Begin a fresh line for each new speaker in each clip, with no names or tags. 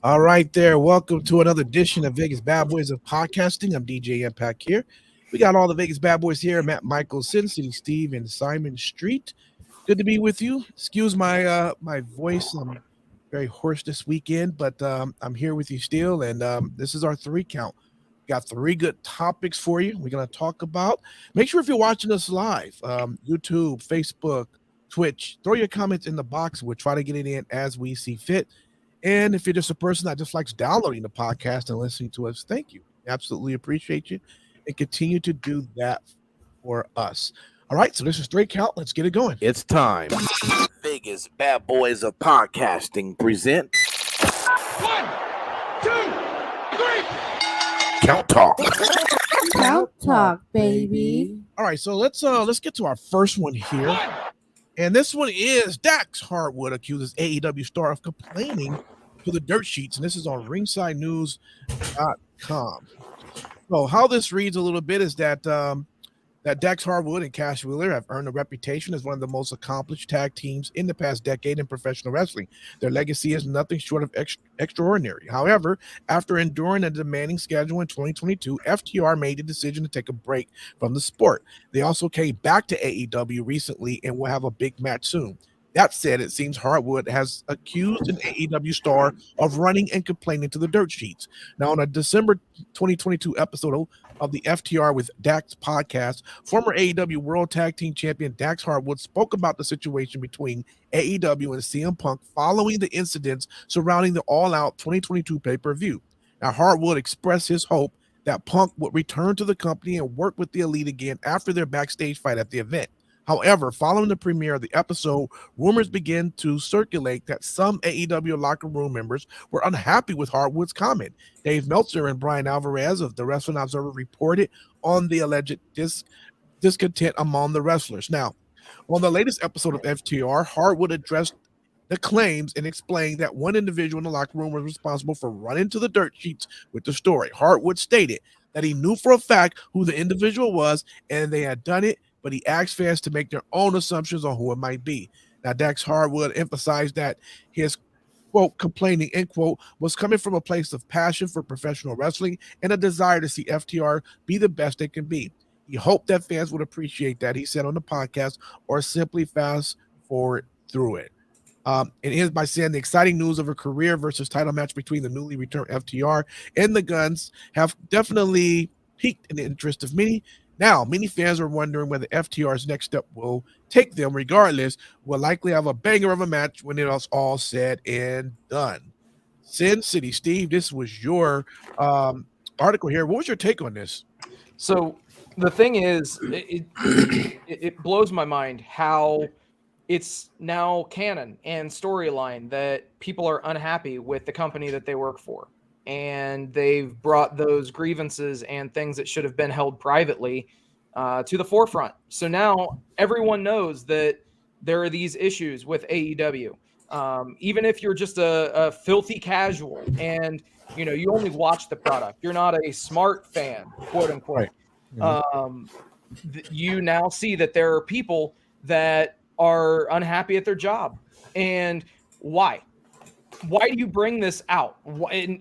All right, there. Welcome to another edition of Vegas Bad Boys of Podcasting. I'm DJ Impact here. We got all the Vegas Bad Boys here: Matt, Michael, Sin City, Steve, and Simon Street. Good to be with you. Excuse my voice. I'm very hoarse this weekend, but I'm here with you still, and this is our three count. Got three good topics for you. We're gonna talk about. Make sure if you're watching us live, YouTube, Facebook, Twitch, throw your comments in the box. We'll try to get it in as we see fit. And if you're just a person that just likes downloading the podcast and listening to us, thank you. Absolutely appreciate you. And continue to do that for us. All right, so this is Straight Count. Let's get it going.
It's time. Vegas Bad Boys of Podcasting present
1, 2, 3.
Count Talk.
Count Talk, baby.
All right, so let's get to our first one here. And this one is Dax Harwood accuses AEW star of complaining to the dirt sheets. And this is on ringsidenews.com. So how this reads a little bit is that that Dax Harwood and Cash Wheeler have earned a reputation as one of the most accomplished tag teams in the past decade in professional wrestling. Their legacy is nothing short of extraordinary. However, after enduring a demanding schedule in 2022, FTR made the decision to take a break from the sport. They also came back to AEW recently and will have a big match soon. That said, it seems Harwood has accused an AEW star of running and complaining to the dirt sheets. Now, on a December 2022 episode of the FTR with Dax podcast, former AEW World Tag Team Champion Dax Harwood spoke about the situation between AEW and CM Punk following the incidents surrounding the All Out 2022 pay-per-view. Now, Harwood expressed his hope that Punk would return to the company and work with the Elite again after their backstage fight at the event. However, following the premiere of the episode, rumors began to circulate that some AEW locker room members were unhappy with Harwood's comment. Dave Meltzer and Brian Alvarez of the Wrestling Observer reported on the alleged discontent among the wrestlers. Now, on the latest episode of FTR, Harwood addressed the claims and explained that one individual in the locker room was responsible for running to the dirt sheets with the story. Harwood stated that he knew for a fact who the individual was and they had done it, but he asked fans to make their own assumptions on who it might be. Now, Dax Harwood emphasized that his quote, complaining, end quote, was coming from a place of passion for professional wrestling and a desire to see FTR be the best they can be. He hoped that fans would appreciate that, he said on the podcast, or simply fast forward through it. And ends by saying the exciting news of a career versus title match between the newly returned FTR and the Guns have definitely piqued in the interest of many. Now, many fans are wondering whether FTR's next step will take them. Regardless, will likely have a banger of a match when it is all said and done. Sin City, Steve, this was your article here. What was your take on this?
So the thing is, it blows my mind how it's now canon and storyline that people are unhappy with the company that they work for. And they've brought those grievances and things that should have been held privately to the forefront. So now everyone knows that there are these issues with AEW. Even if you're just a filthy casual and you only watch the product, you're not a smart fan, quote unquote.
Right.
You now see that there are people that are unhappy at their job. And why? Why do you bring this out? I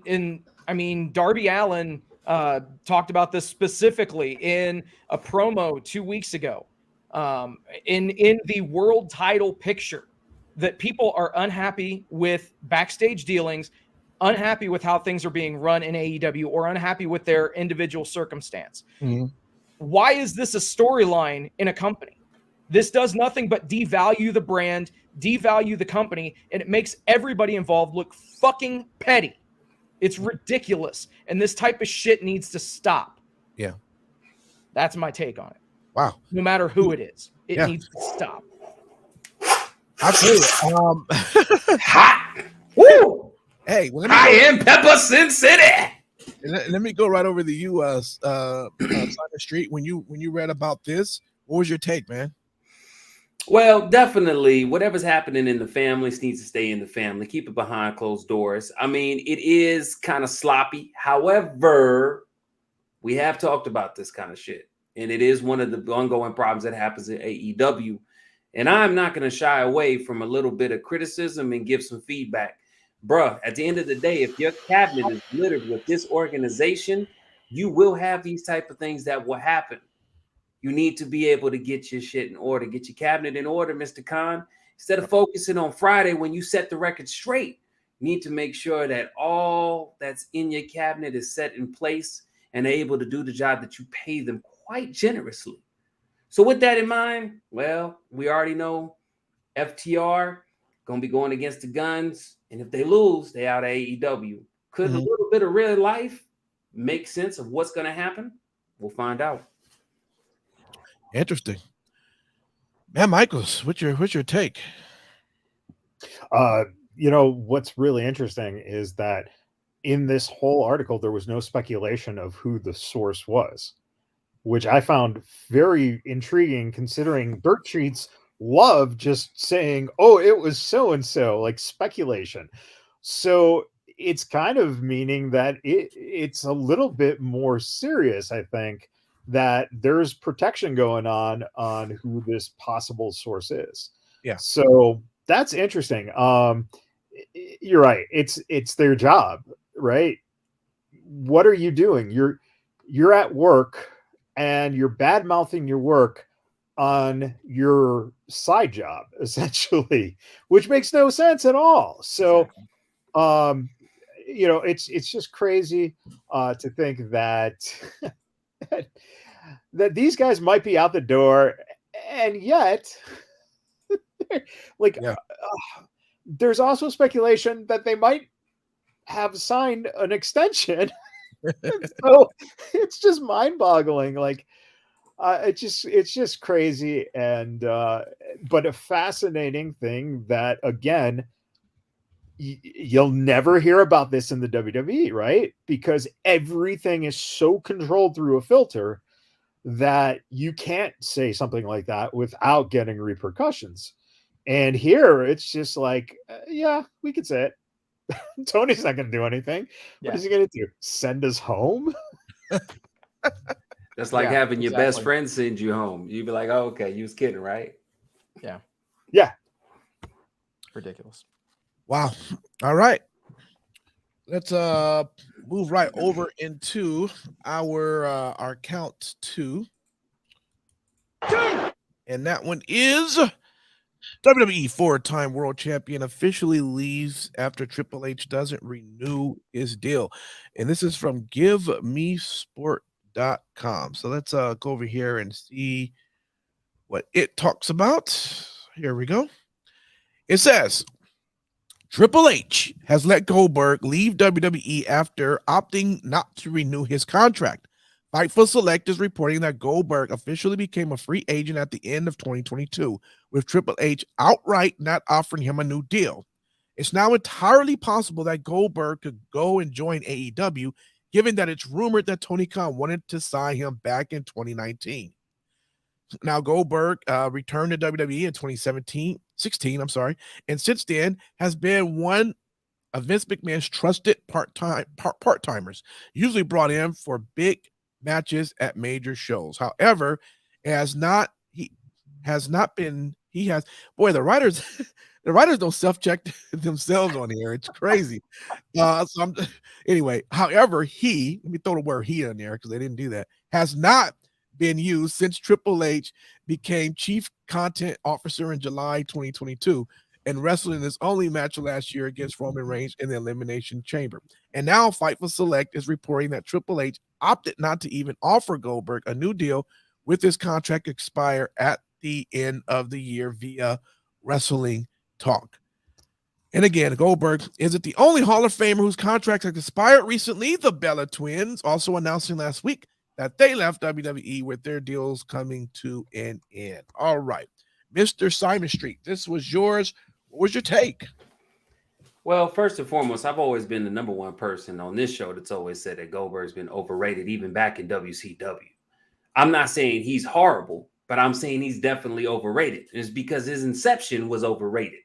mean, Darby Allin talked about this specifically in a promo 2 weeks ago. In the world title picture, that people are unhappy with backstage dealings, unhappy with how things are being run in AEW, or unhappy with their individual circumstance.
Mm-hmm.
Why is this a storyline in a company? This does nothing but devalue the brand, devalue the company, and it makes everybody involved look fucking petty. It's ridiculous. And this type of shit needs to stop.
Yeah.
That's my take on it.
Wow.
No matter who it is, it needs to stop.
I'll tell you.
Hot. Woo.
Hey, well,
I am Pepper Sin City.
let me go right over to you, Simon Street. When you read about this, what was your take, man?
Well, definitely whatever's happening in the families needs to stay in the family. Keep it behind closed doors. I mean, it is kind of sloppy. However, we have talked about this kind of shit. And it is one of the ongoing problems that happens at AEW. And I'm not going to shy away from a little bit of criticism and give some feedback. bruh, at the end of the day, if your cabinet is littered with this organization, you will have these type of things that will happen. You need to be able to get your shit in order, get your cabinet in order, Mr. Khan. Instead of focusing on Friday when you set the record straight, you need to make sure that all that's in your cabinet is set in place and able to do the job that you pay them quite generously. So with that in mind, well, we already know FTR going to be going against the Guns. And if they lose, they out of AEW. Could a little bit of real life make sense of what's going to happen? We'll find out.
Interesting. Man, Michaels, what's your take?
What's really interesting is that in this whole article, there was no speculation of who the source was, which I found very intriguing considering dirt sheets love just saying, oh, it was so-and-so, like speculation. So it's kind of meaning that it's a little bit more serious, I think, that there's protection going on who this possible source is.
Yeah.
So that's interesting. You're right. It's their job, right? What are you doing? You're at work and you're bad mouthing your work on your side job, essentially, which makes no sense at all. So, it's just crazy to think that that these guys might be out the door, and yet, there's also speculation that they might have signed an extension. So it's just mind-boggling. Like, it's just crazy, and but a fascinating thing that, again, you'll never hear about this in the WWE, right? Because everything is so controlled through a filter that you can't say something like that without getting repercussions. And here it's just like, yeah, we could say it. Tony's not going to do anything.
Yeah.
What is he going to do? Send us home?
That's like having your
exactly.
best friend send you home. You'd be like, oh, okay, you was kidding, right?
Yeah.
Yeah.
Ridiculous.
Wow. All right. Let's move right over into our count two. And that one is WWE four-time world champion officially leaves after Triple H doesn't renew his deal. And this is from GiveMeSport.com. So let's go over here and see what it talks about. Here we go. It says, Triple H has let Goldberg leave WWE after opting not to renew his contract. Fightful Select is reporting that Goldberg officially became a free agent at the end of 2022, with Triple H outright not offering him a new deal. It's now entirely possible that Goldberg could go and join AEW, given that it's rumored that Tony Khan wanted to sign him back in 2019. Now, Goldberg returned to WWE in 2016, and since then has been one of Vince McMahon's trusted part-timers, usually brought in for big matches at major shows. However, the writers the writers don't self-check themselves on here. It's crazy. Anyway, however, let me throw the word he in there because they didn't do that, has not been used since Triple H became chief content officer in July 2022 and wrestled in his only match last year against Roman Reigns in the Elimination Chamber. And now Fightful Select is reporting that Triple H opted not to even offer Goldberg a new deal with his contract expire at the end of the year via Wrestling Talk. And again, Goldberg isn't the only Hall of Famer whose contract has expired recently. The Bella Twins also announcing last week that they left WWE with their deals coming to an end. All right, Mr. Simon Street, this was yours. What was your take?
Well, first and foremost, I've always been the number one person on this show that's always said that Goldberg's been overrated, even back in WCW. I'm not saying he's horrible, but I'm saying he's definitely overrated. It's because his inception was overrated.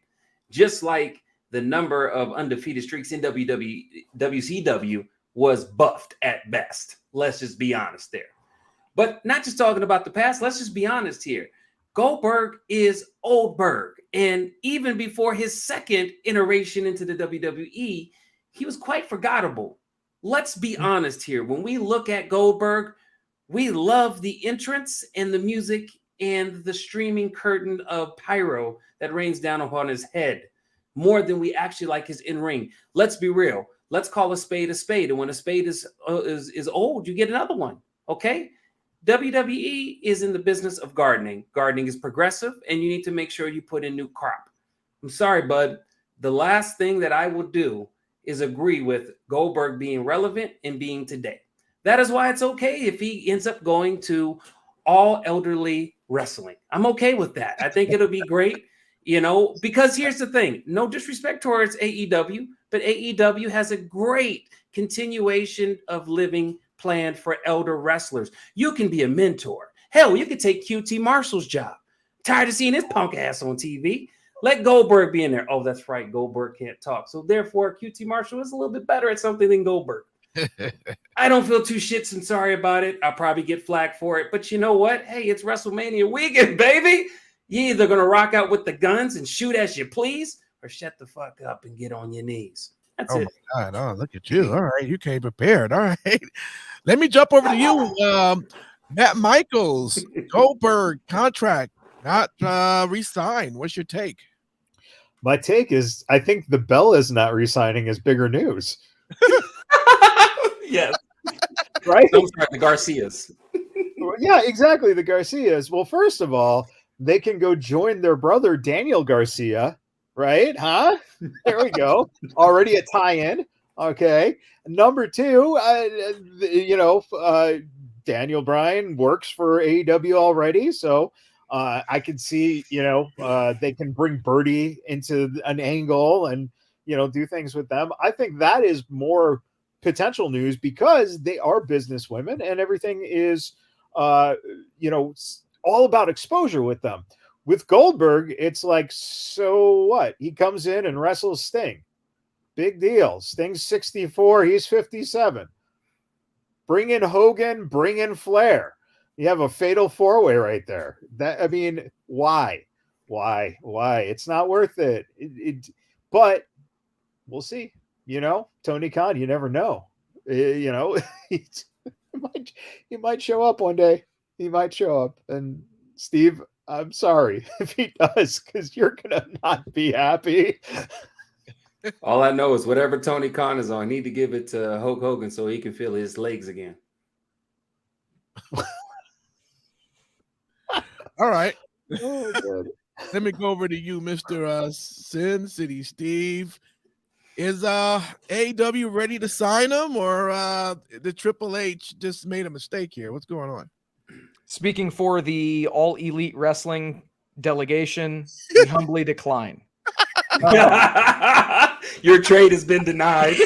Just like the number of undefeated streaks in WCW was buffed at best. Let's just be honest there. But not just talking about the past. Let's just be honest here. Goldberg is Oldberg. And even before his second iteration into the WWE, he was quite forgettable. Let's be honest here. When we look at Goldberg, we love the entrance and the music and the streaming curtain of pyro that rains down upon his head more than we actually like his in-ring. Let's be real. Let's call a spade a spade. And when a spade is old, you get another one. Okay? WWE is in the business of gardening. Gardening is progressive, and you need to make sure you put in new crop. I'm sorry, bud. The last thing that I will do is agree with Goldberg being relevant and being today. That is why it's okay if he ends up going to all elderly wrestling. I'm okay with that. I think it'll be great, because here's the thing. No disrespect towards AEW, but AEW has a great continuation of living planned for elder wrestlers. You can be a mentor. Hell, you could take QT Marshall's job. Tired of seeing his punk ass on TV. Let Goldberg be in there. Oh, that's right. Goldberg can't talk. So therefore, QT Marshall is a little bit better at something than Goldberg. I don't feel too shits and sorry about it. I'll probably get flack for it. But you know what? Hey, it's WrestleMania weekend, baby. You're either going to rock out with the guns and shoot as you please or shut the fuck up and get on your knees. That's it.
My God. Oh, look at you. All right. You came prepared. All right. Let me jump over to you. Matt Michaels, Goldberg contract not re-signed. What's your take?
My take is I think the Bellas not re-signing is bigger news.
Yes.
Right?
I'm sorry, the Garcias.
Yeah, exactly. The Garcias. Well, first of all, they can go join their brother, Daniel Garcia. Right? Huh? There we go. Already a tie-in. Okay. Number two, Daniel Bryan works for AEW already. So I can see, they can bring Birdie into an angle and, do things with them. I think that is more potential news because they are business women and everything is, all about exposure with them. With Goldberg, it's like, so what? He comes in and wrestles Sting. Big deal. Sting's 64. He's 57. Bring in Hogan. Bring in Flair. You have a fatal four-way right there. Why? It's not worth it. But we'll see. Tony Khan, you never know. He might show up one day. He might show up. And Steve, I'm sorry if he does, because you're gonna not be happy.
All I know is whatever Tony Khan is on, I need to give it to Hulk Hogan so he can feel his legs again.
All right.
Oh, good.
Let me go over to you, Mr. Sin City Steve. Is AEW ready to sign him, or the Triple H just made a mistake here? What's going on?
Speaking for the All Elite Wrestling delegation, we humbly decline.
Your trade has been denied.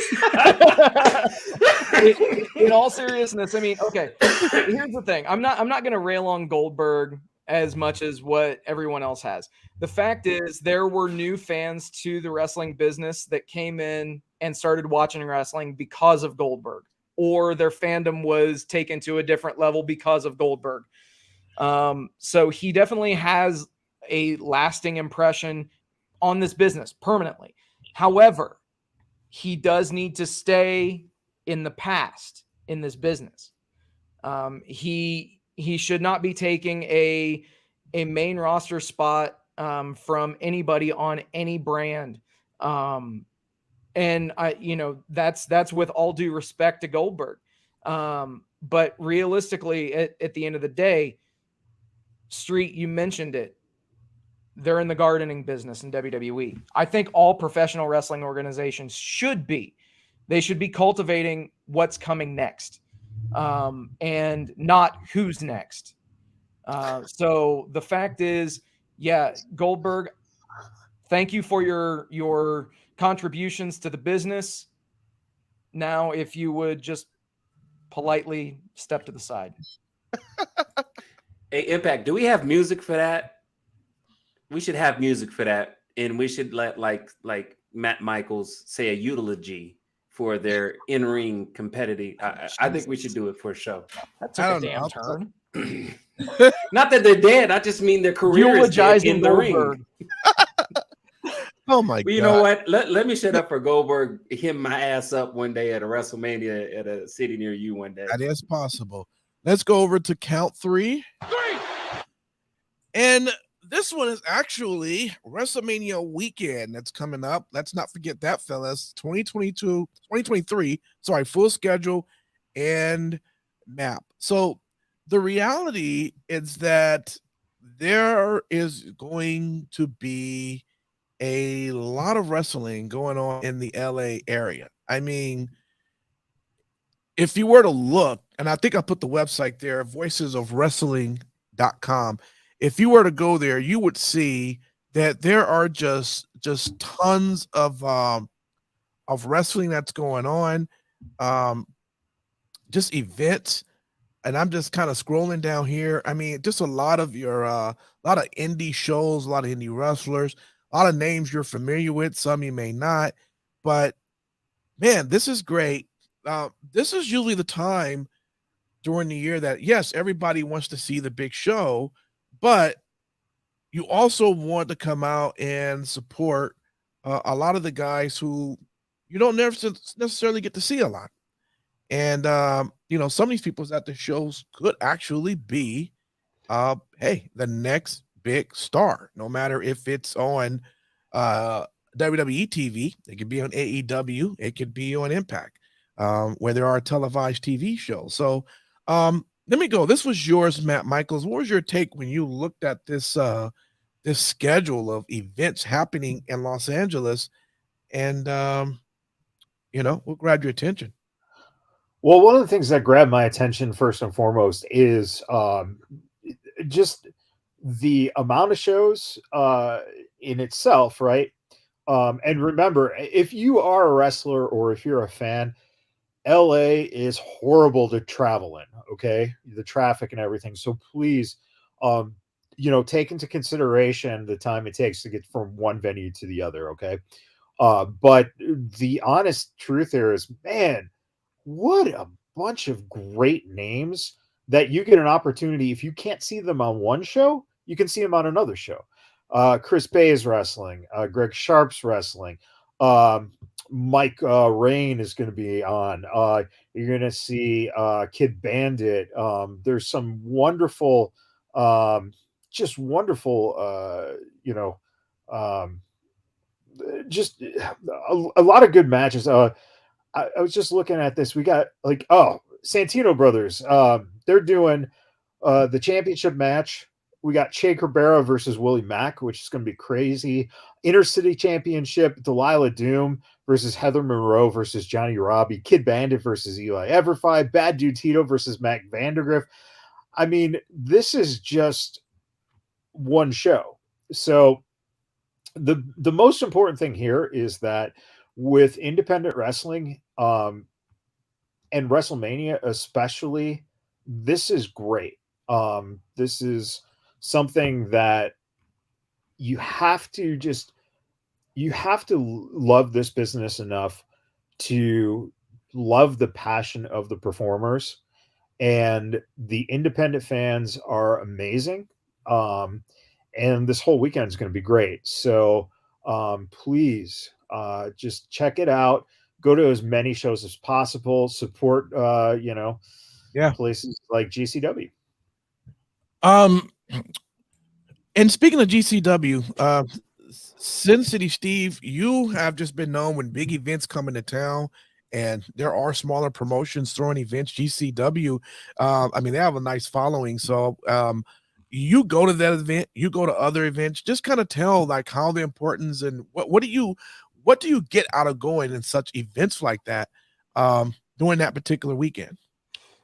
In all seriousness, okay. Here's the thing: I'm not going to rail on Goldberg as much as what everyone else has. The fact is, there were new fans to the wrestling business that came in and started watching wrestling because of Goldberg, or their fandom was taken to a different level because of Goldberg. So he definitely has a lasting impression on this business permanently. However, he does need to stay in the past in this business. He should not be taking a main roster spot from anybody on any brand. And that's with all due respect to Goldberg. But realistically, at the end of the day, Street, you mentioned it. They're in the gardening business in WWE. I think all professional wrestling organizations should be. They should be cultivating what's coming next, and not who's next. So the fact is, yeah, Goldberg, thank you for your contributions to the business. Now, if you would just politely step to the side.
Hey, Impact, do we have music for that? We should have music for that, and we should let like Matt Michaels say a eulogy for their in-ring competitive. I think we should do it for a show.
That took a damn turn.
Not that they're dead. I just mean their career is dead
Eulogizing
in the ring.
Goldberg.
Oh my
Well, you know what? Let me shut up for Goldberg. Him my ass up one day at a WrestleMania at a city near you one day.
That is possible. Let's go over to count 3.
3,
And this one is actually WrestleMania weekend that's coming up. Let's not forget that, fellas. 2023, sorry, full schedule and map. So the reality is that there is going to be a lot of wrestling going on in the LA area. I mean, if you were to look, and I think I put the website there, voicesofwrestling.com. If you were to go there, you would see that there are just tons of wrestling that's going on, just events. And I'm just kind of scrolling down here. I mean, just a lot of a lot of indie shows, a lot of indie wrestlers, a lot of names you're familiar with, some you may not. But man, this is great. This is usually the time during the year that, yes, everybody wants to see the big show, but you also want to come out and support a lot of the guys who you don't necessarily get to see a lot. And, some of these people at the shows could actually be, hey, the next big star, no matter if it's on WWE TV, it could be on AEW, it could be on Impact, where there are televised TV shows. So let me go. This was yours, Matt Michaels. What was your take when you looked at this this schedule of events happening in Los Angeles? And what grabbed your attention?
Well, one of the things that grabbed my attention first and foremost is just the amount of shows in itself, right? And remember, if you are a wrestler or if you're a fan, LA is horrible to travel in, okay? The traffic and everything. So please, take into consideration the time it takes to get from one venue to the other, okay? But the honest truth there is, man, what a bunch of great names that you get an opportunity. If you can't see them on one show, you can see them on another show. Chris Bay's wrestling, Greg Sharp's wrestling, Mike Rain is going to be on. You're going to see Kid Bandit. There's some wonderful, just wonderful, just a lot of good matches. I was just looking at this. We got Santino Brothers. They're doing the championship match. We got Che Cabrera versus Willie Mack, which is going to be crazy. Intercity Championship, Delilah Doom versus Heather Monroe versus Johnny Robbie. Kid Bandit versus Eli Everfi. Bad Dude Tito versus Mac Vandergriff. I mean, this is just one show. So the most important thing here is that with independent wrestling and WrestleMania especially, this is great. This is something that you have to love this business enough to love the passion of the performers, and the independent fans are amazing. And this whole weekend is going to be great. So please just check it out. Go to as many shows as possible. Support, places like GCW.
And speaking of GCW, Sin City Steve, you have just been known when big events come into town, and there are smaller promotions throwing events. GCW, they have a nice following. So you go to that event, you go to other events. Just kind of tell like how the importance and what do you get out of going in such events like that during that particular weekend?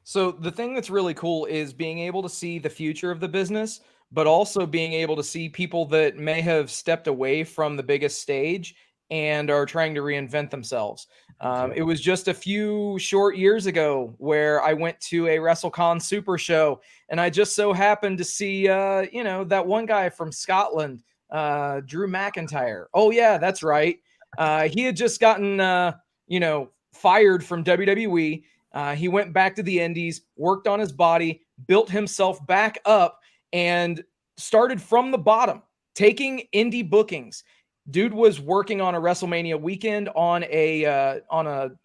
So the thing that's really cool is being able to see the future of the business, but also being able to see people that may have stepped away from the biggest stage and are trying to reinvent themselves. It was just a few short years ago where I went to a WrestleCon Super Show, and I just so happened to see, that one guy from Scotland, Drew McIntyre. Oh yeah, that's right. He had just gotten, fired from WWE. He went back to the Indies, worked on his body, built himself back up and started from the bottom, taking indie bookings. Dude was working on a WrestleMania weekend on a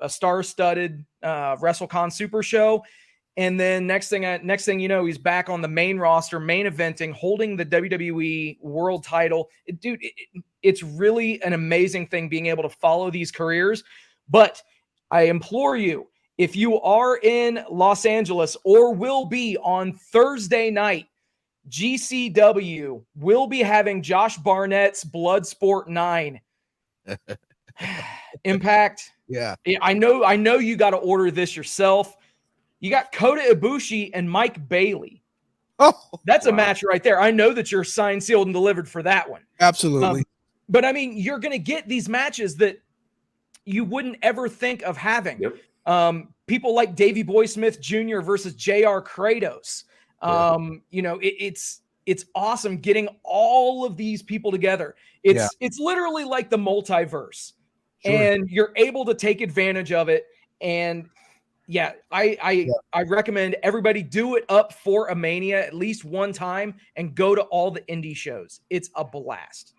star-studded WrestleCon Super Show. And then next thing you know, he's back on the main roster, main eventing, holding the WWE World Title. Dude, it's really an amazing thing being able to follow these careers. But I implore you, if you are in Los Angeles or will be on Thursday night, GCW will be having Josh Barnett's Bloodsport 9. Impact.
Yeah.
I know you got to order this yourself. You got Kota Ibushi and Mike Bailey.
Oh,
that's a match right there. I know that you're signed, sealed, and delivered for that one.
Absolutely.
But I mean, you're going to get these matches that you wouldn't ever think of having.
Yep.
People like Davey Boy Smith Jr. versus JR Kratos. You know, it's awesome getting all of these people together. It's literally like the multiverse, and you're able to take advantage of it. And yeah, I recommend everybody do it up for a Mania at least one time and go to all the indie shows. It's a blast.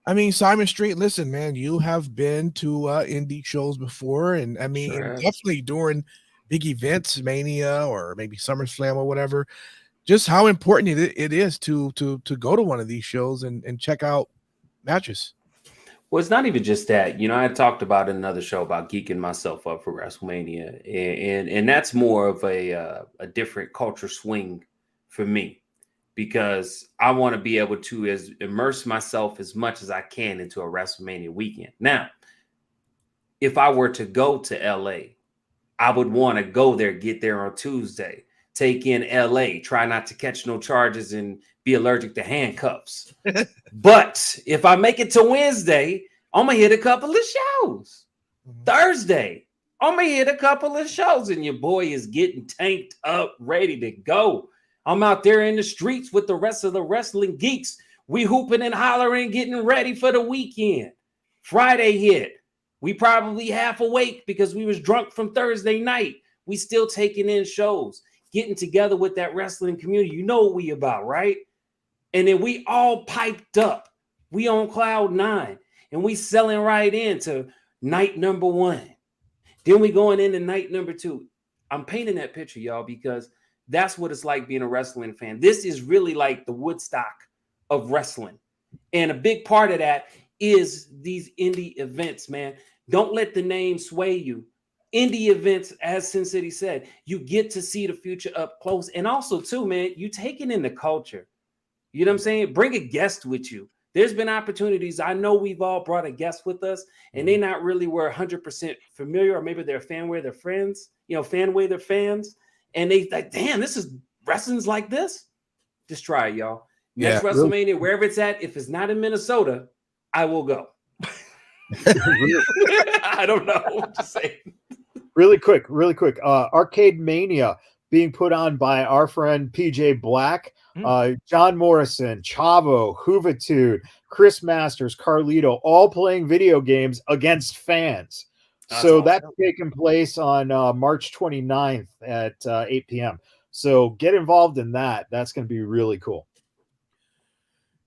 I mean, Simon Street, listen, man, you have been to indie shows before, and I mean, definitely during big events, Mania or maybe SummerSlam or whatever. Just how important it is to go to one of these shows and check out matches.
Well, it's not even just that. You know, I talked about in another show about geeking myself up for WrestleMania, and that's more of a different culture swing for me, because I want to be able to immerse myself as much as I can into a WrestleMania weekend. Now, if I were to go to LA, I would want to go there, get there on Tuesday, take in LA, try not to catch no charges and be allergic to handcuffs. But if I make it to Wednesday, I'm going to hit a couple of shows. Thursday, I'm going to hit a couple of shows, and your boy is getting tanked up, ready to go. I'm out there in the streets with the rest of the wrestling geeks. We hooping and hollering, getting ready for the weekend. Friday hit. We probably half awake because we was drunk from Thursday night. We still taking in shows, getting together with that wrestling community. You know what we about, right? And then we all piped up. We on cloud 9, and we selling right into night number 1. Then we going into night number 2. I'm painting that picture, y'all, because that's what it's like being a wrestling fan. This is really like the Woodstock of wrestling. And a big part of that is these indie events, man. Don't let the name sway you. Indie events, as Sin City said, you get to see the future up close. And also, too, man, you taking in the culture. You know what I'm saying? Bring a guest with you. There's been opportunities. I know we've all brought a guest with us, and they not really were 100% familiar, or maybe they're a fan where they're friends, fan way they're fans. And they like, damn, this is wrestling's like this. Just try it, y'all. Next WrestleMania, wherever it's at, if it's not in Minnesota, I will go. I don't know what to say.
Really quick. Arcade Mania being put on by our friend PJ Black, John Morrison, Chavo, Juventud, Chris Masters, Carlito, all playing video games against fans. So that's taking place on March 29th at 8 p.m. So get involved in that. That's going to be really cool.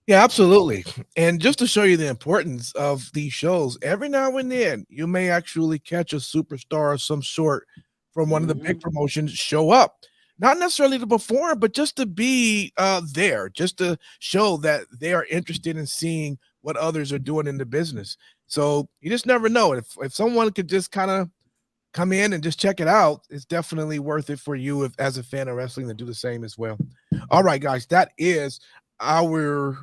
Yeah, absolutely. And just to show you the importance of these shows, every now and then you may actually catch a superstar of some sort from one of the big promotions show up. Not necessarily to perform, but just to be there, just to show that they are interested in seeing what others are doing in the business. So you just never know. If someone could just kind of come in and just check it out, it's definitely worth it for you as a fan of wrestling to do the same as well. All right, guys, that is our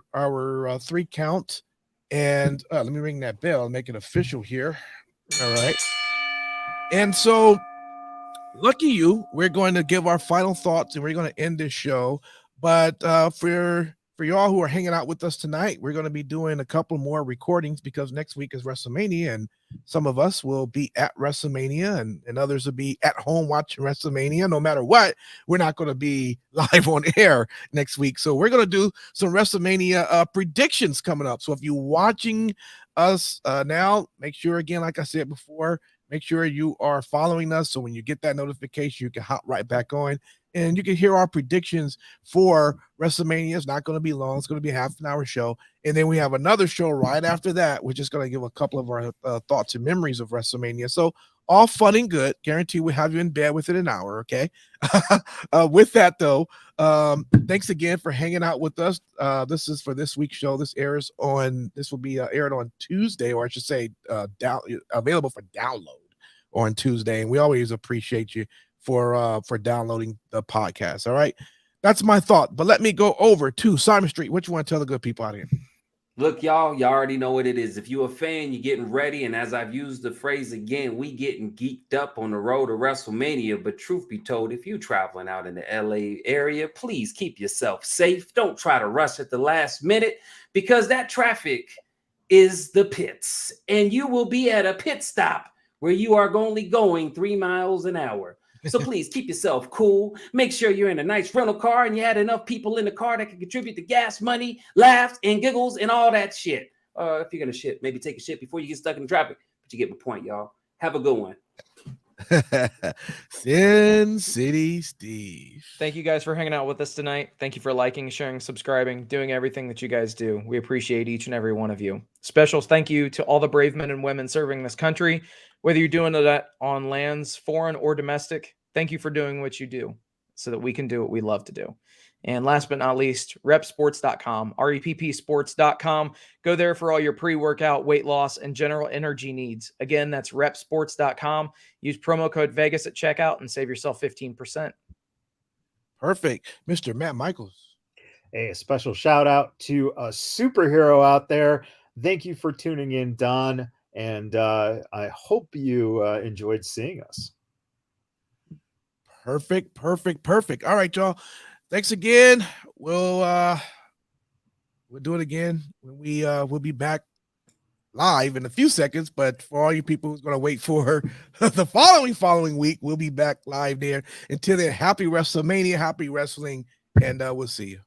3 count. And let me ring that bell and make it official here. All right. And so lucky you, we're going to give our final thoughts and we're going to end this show. But for y'all who are hanging out with us tonight, we're going to be doing a couple more recordings because next week is WrestleMania, and some of us will be at WrestleMania and others will be at home watching WrestleMania. No matter what, we're not going to be live on air next week. So we're going to do some WrestleMania predictions coming up. So if you're watching us now, make sure, again, like I said before, make sure you are following us. So when you get that notification, you can hop right back on and you can hear our predictions for WrestleMania. It's not going to be long. It's going to be a half an hour show. And then we have another show right after that, which is going to give a couple of our thoughts and memories of WrestleMania. So all fun and good. Guarantee we have you in bed within an hour. Okay. With that though, thanks again for hanging out with us. This is for this week's show. This will be aired on Tuesday, or I should say, available for download on Tuesday. And we always appreciate you for downloading the podcast. All right. That's my thought. But let me go over to Simon Street. What you want to tell the good people out here?
Look, y'all already know what it is. If you're a fan, you're getting ready. And as I've used the phrase again, we getting geeked up on the road to WrestleMania. But truth be told, if you're traveling out in the LA area, please keep yourself safe. Don't try to rush at the last minute, because that traffic is the pits. And you will be at a pit stop where you are only going 3 miles an hour. So please keep yourself cool. Make sure you're in a nice rental car and you had enough people in the car that can contribute to gas money, laughs, and giggles, and all that shit. If you're going to shit, maybe take a shit before you get stuck in traffic. But you get my point, y'all. Have a good one.
Sin City Steve.
Thank you guys for hanging out with us tonight. Thank you for liking, sharing, subscribing, doing everything that you guys do. We appreciate each and every one of you. Special thank you to all the brave men and women serving this country, whether you're doing that on lands, foreign or domestic. Thank you for doing what you do so that we can do what we love to do. And last but not least, repsports.com, reppsports.com. Go there for all your pre-workout, weight loss, and general energy needs. Again, that's repsports.com. Use promo code Vegas at checkout and save yourself 15%.
Perfect. Mr. Matt Michaels.
A special shout out to a superhero out there. Thank you for tuning in, Don. And I hope you enjoyed seeing us.
Perfect. All right, y'all. Thanks again. We'll do it again when we'll be back live in a few seconds. But for all you people who's going to wait for the following week, we'll be back live there. Until then, happy WrestleMania, happy wrestling, and we'll see you.